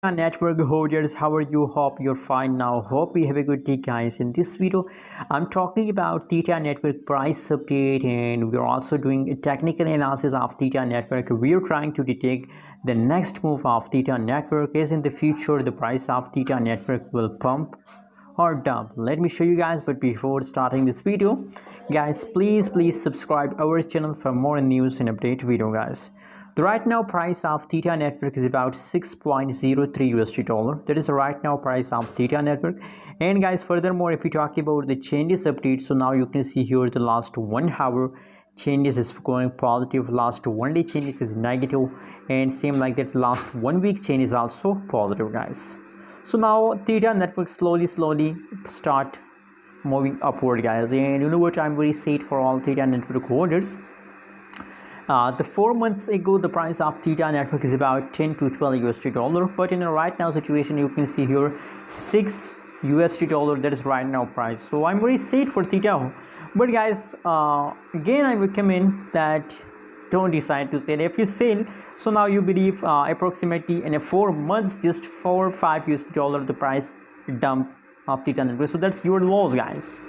Network holders, how are you? Hope you're fine now. Hope you have a good day, guys. In this video I'm talking about Theta Network price update, and we're also doing a technical analysis of Theta Network. We're trying to detect the next move of Theta Network. Is in the future the price of Theta Network will pump or dump. Let me show you guys, but before starting this video, guys, please subscribe our channel for more news and update video, guys. The right now price of Theta Network is about 6.03 USD dollar. That is the right now price of Theta Network. And guys, furthermore, if we talk about the changes update, so now you can see here the last 1 hour changes is going positive, last 1 day changes is negative, and same like that last 1 week change is also positive, guys. So now Theta Network slowly start moving upward, guys. And you know what, I'm very sad for all Theta Network holders. The 4 months ago the price of Theta Network is about 10 to 12 USD dollar, but in a right now situation you can see here 6 USD dollar. That is right now price. So I'm very sad for Theta, but guys, again I recommend that don't decide to sell. If you sell, so now you believe approximately in a 4 months just 4 or 5 USD dollar the price dump of Theta Network. So that's your loss, guys.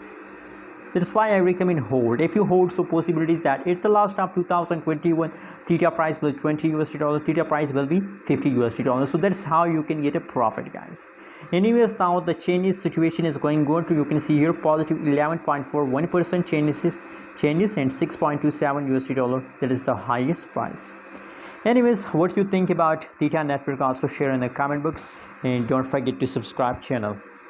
That's why I recommend hold. If you hold, so possibilities that it's the last of 2021, Theta price will 20 USD dollar, Theta price will be 50 USD dollar. So that's how you can get a profit, guys. Anyways, now the changes situation is going good. You can see here positive 11.41% changes and 6.27 USD dollar. That is the highest price. Anyways, what you think about Theta Network, also share in the comment box, and don't forget to subscribe channel.